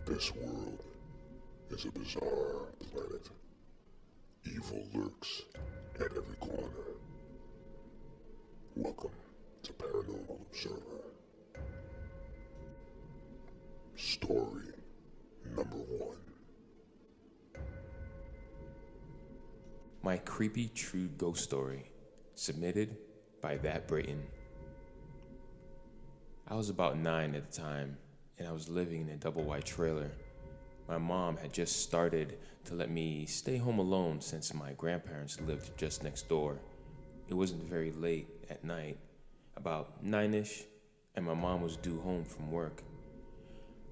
This world is a bizarre planet. Evil lurks at every corner. Welcome to Paranormal Observer. Story number 1. My creepy true ghost story, submitted by That Brayton. I was about 9 at the time, and I was living in a double wide trailer. My mom had just started to let me stay home alone since my grandparents lived just next door. It wasn't very late at night, about 9ish, and my mom was due home from work.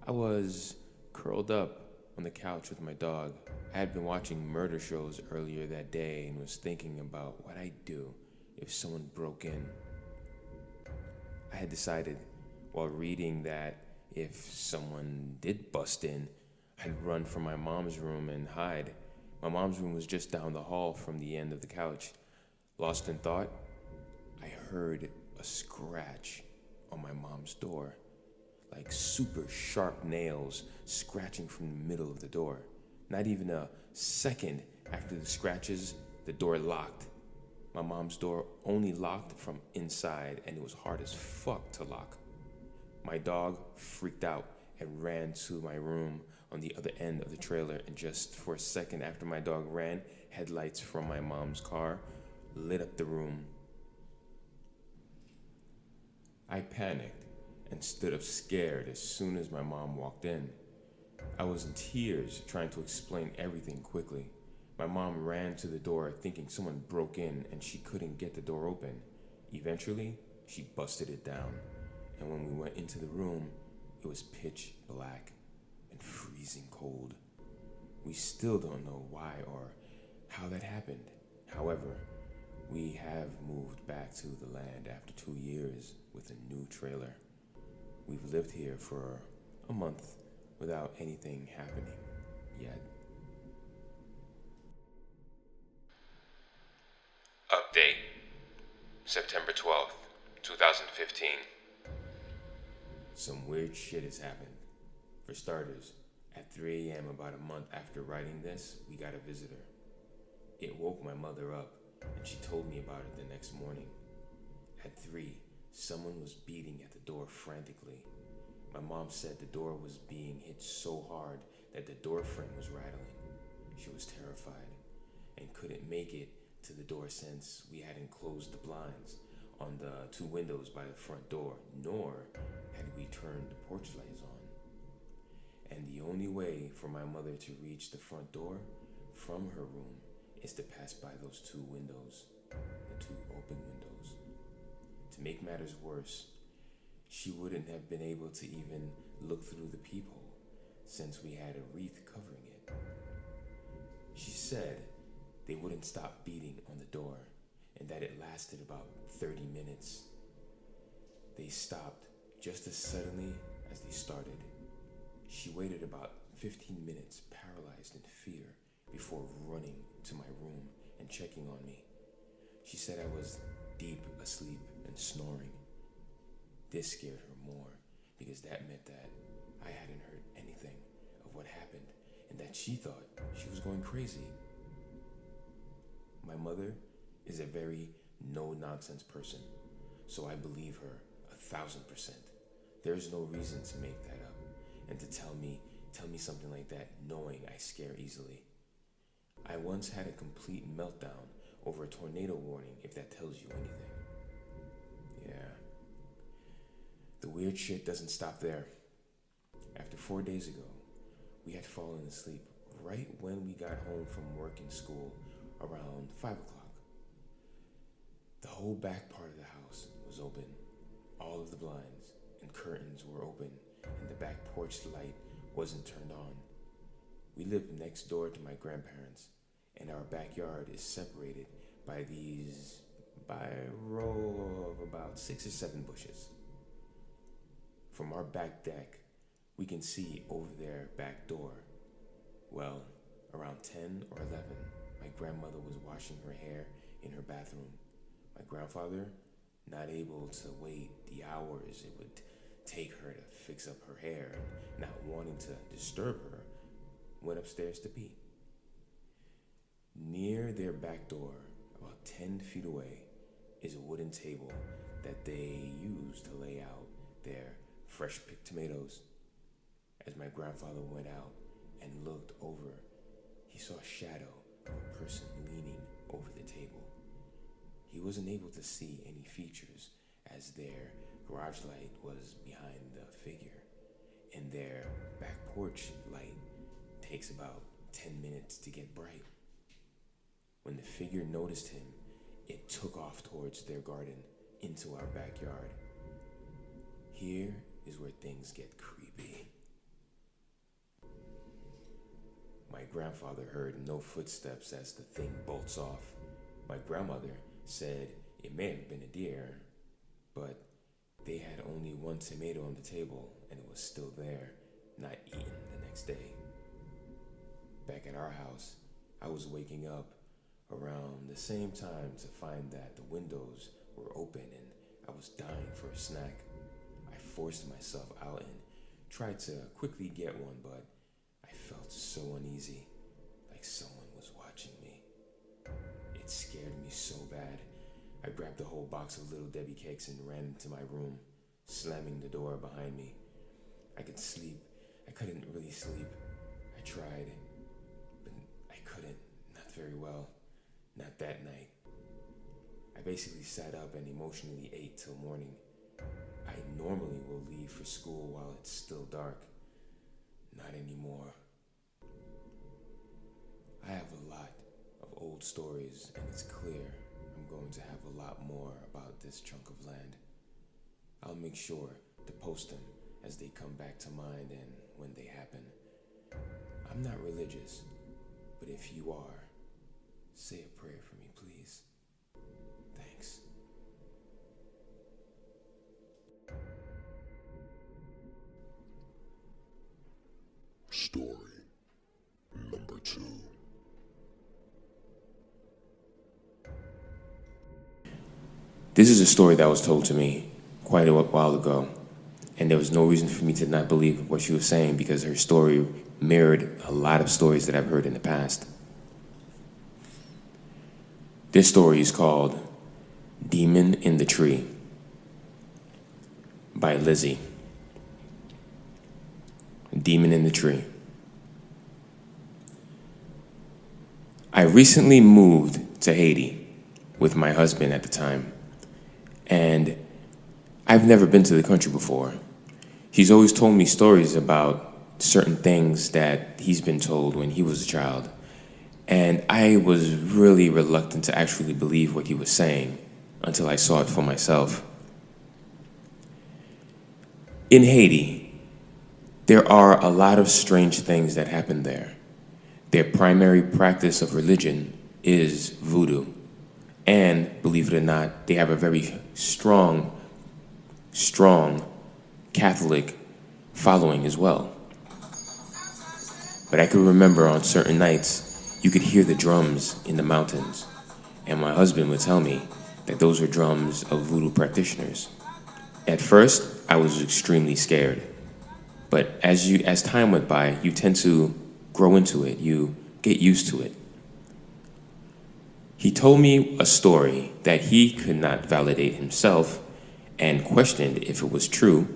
I was curled up on the couch with my dog. I had been watching murder shows earlier that day and was thinking about what I'd do if someone broke in. I had decided while reading that if someone did bust in, I'd run from my mom's room and hide. My mom's room was just down the hall from the end of the couch. Lost in thought, I heard a scratch on my mom's door, like super sharp nails scratching from the middle of the door. Not even a second after the scratches, the door locked. My mom's door only locked from inside, and it was hard as fuck to lock. My dog freaked out and ran to my room on the other end of the trailer, and just for a second after my dog ran, headlights from my mom's car lit up the room. I panicked and stood up scared as soon as my mom walked in. I was in tears trying to explain everything quickly. My mom ran to the door thinking someone broke in and she couldn't get the door open. Eventually, she busted it down, and when we went into the room, it was pitch black and freezing cold. We still don't know why or how that happened. However, we have moved back to the land after 2 years with a new trailer. We've lived here for a month without anything happening yet. Update, September 12th, 2015. Some weird shit has happened. For starters, at 3 a.m. about a month after writing this, we got a visitor. It woke my mother up, and she told me about it the next morning. At 3, someone was beating at the door frantically. My mom said the door was being hit so hard that the door frame was rattling. She was terrified and couldn't make it to the door since we hadn't closed the blinds on the 2 windows by the front door, nor had we turned the porch lights on. And the only way for my mother to reach the front door from her room is to pass by those 2 windows, the 2 open windows. To make matters worse, she wouldn't have been able to even look through the peephole since we had a wreath covering it. She said they wouldn't stop beating on the door and that it lasted about 30 minutes. They stopped just as suddenly as they started. She waited about 15 minutes paralyzed in fear before running to my room and checking on me. She said I was deep asleep and snoring. This scared her more because that meant that I hadn't heard anything of what happened and that she thought she was going crazy. My mother is a very no-nonsense person, so I believe her 1,000%. There's no reason to make that up and to tell me something like that knowing I scare easily. I once had a complete meltdown over a tornado warning, if that tells you anything. Yeah. The weird shit doesn't stop there. After 4 days ago, we had fallen asleep right when we got home from work and school around 5 o'clock. The whole back part of the house was open. All of the blinds and curtains were open, and the back porch light wasn't turned on. We lived next door to my grandparents, and our backyard is separated by a row of about 6 or 7 bushes. From our back deck, we can see over their back door. Well, around 10 or 11, my grandmother was washing her hair in her bathroom. My grandfather, not able to wait the hours it would take her to fix up her hair, and not wanting to disturb her, went upstairs to pee. Near their back door, about 10 feet away, is a wooden table that they use to lay out their fresh picked tomatoes. As my grandfather went out and looked over, he saw a shadow of a person leaning over the table. He wasn't able to see any features as their garage light was behind the figure, and their back porch light takes about 10 minutes to get bright. When the figure noticed him, it took off towards their garden into our backyard. Here is where things get creepy. My grandfather heard no footsteps as the thing bolts off. My grandmother said it may have been a deer, but they had only one tomato on the table and it was still there, not eaten the next day. Back at our house, I was waking up around the same time to find that the windows were open and I was dying for a snack. I forced myself out and tried to quickly get one, but I felt so uneasy, like someone was watching me. It scared me so bad. I grabbed the whole box of Little Debbie cakes and ran into my room, slamming the door behind me. I could sleep. I couldn't really sleep. I tried, but I couldn't, not very well. Not that night. I basically sat up and emotionally ate till morning. I normally will leave for school while it's still dark. Not anymore. I have a lot of old stories, and it's clear I'm going to have a lot more about this chunk of land. I'll make sure to post them as they come back to mind and when they happen. I'm not religious, but if you are, say a prayer for me, please. Thanks. Story number 2. This is a story that was told to me quite a while ago, and there was no reason for me to not believe what she was saying because her story mirrored a lot of stories that I've heard in the past. This story is called Demon in the Tree by Lizzie. Demon in the Tree. I recently moved to Haiti with my husband at the time, and I've never been to the country before. He's always told me stories about certain things that he's been told when he was a child, and I was really reluctant to actually believe what he was saying until I saw it for myself. In Haiti, there are a lot of strange things that happen there. Their primary practice of religion is voodoo. And, believe it or not, they have a very strong Catholic following as well. But I could remember on certain nights, you could hear the drums in the mountains. And my husband would tell me that those were drums of voodoo practitioners. At first, I was extremely scared. But as time went by, you tend to grow into it. You get used to it. He told me a story that he could not validate himself and questioned if it was true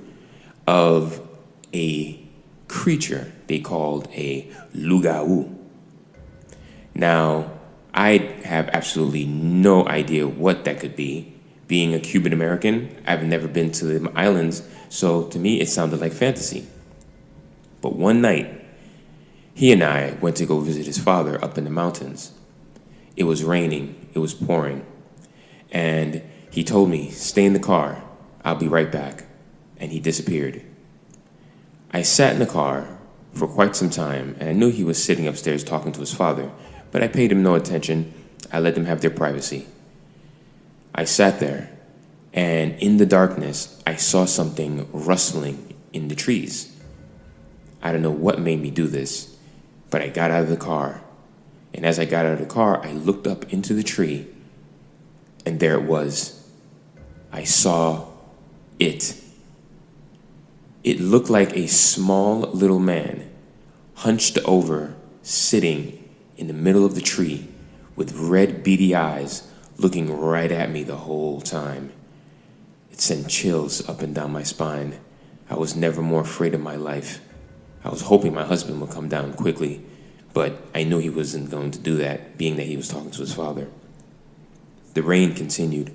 of a creature they called a loup-garou. Now, I have absolutely no idea what that could be. Being a Cuban American, I've never been to the islands, so to me it sounded like fantasy. But one night, he and I went to go visit his father up in the mountains. It was raining, it was pouring, and he told me, "Stay in the car, I'll be right back," and he disappeared. I sat in the car for quite some time, and I knew he was sitting upstairs talking to his father, but I paid him no attention. I let them have their privacy. I sat there, and in the darkness, I saw something rustling in the trees. I don't know what made me do this, but I got out of the car. And as I got out of the car, I looked up into the tree, and there it was. I saw it. It looked like a small little man, hunched over, sitting in the middle of the tree with red beady eyes looking right at me the whole time. It sent chills up and down my spine. I was never more afraid in my life. I was hoping my husband would come down quickly, but I knew he wasn't going to do that, being that he was talking to his father. The rain continued,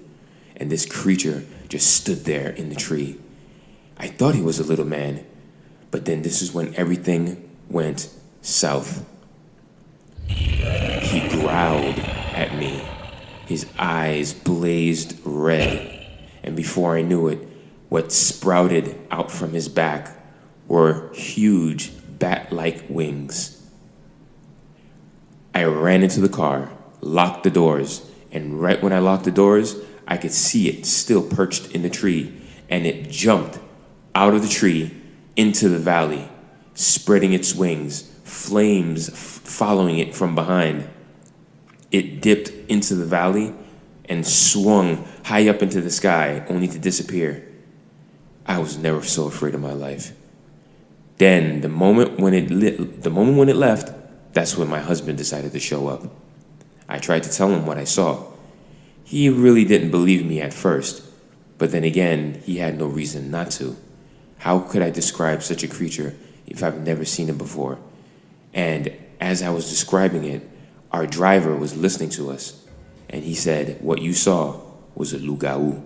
and this creature just stood there in the tree. I thought he was a little man, but then this is when everything went south. He growled at me. His eyes blazed red, and before I knew it, what sprouted out from his back were huge bat-like wings. I ran into the car, locked the doors, and right when I locked the doors, I could see it still perched in the tree, and it jumped out of the tree into the valley, spreading its wings, flames following it from behind. It dipped into the valley and swung high up into the sky, only to disappear. I was never so afraid in my life. Then, the moment when it left, that's when my husband decided to show up. I tried to tell him what I saw. He really didn't believe me at first, but then again, he had no reason not to. How could I describe such a creature if I've never seen it before? And as I was describing it, our driver was listening to us, and he said, "What you saw was a lugau."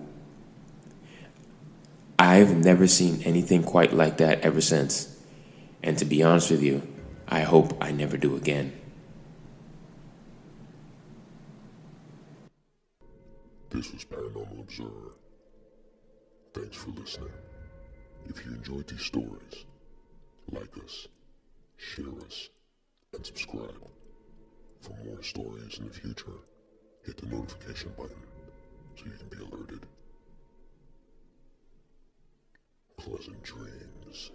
I've never seen anything quite like that ever since. And to be honest with you, I hope I never do again. This was Paranormal Observer. Thanks for listening. If you enjoyed these stories, like us, share us, and subscribe. For more stories in the future, hit the notification button so you can be alerted. Pleasant dreams.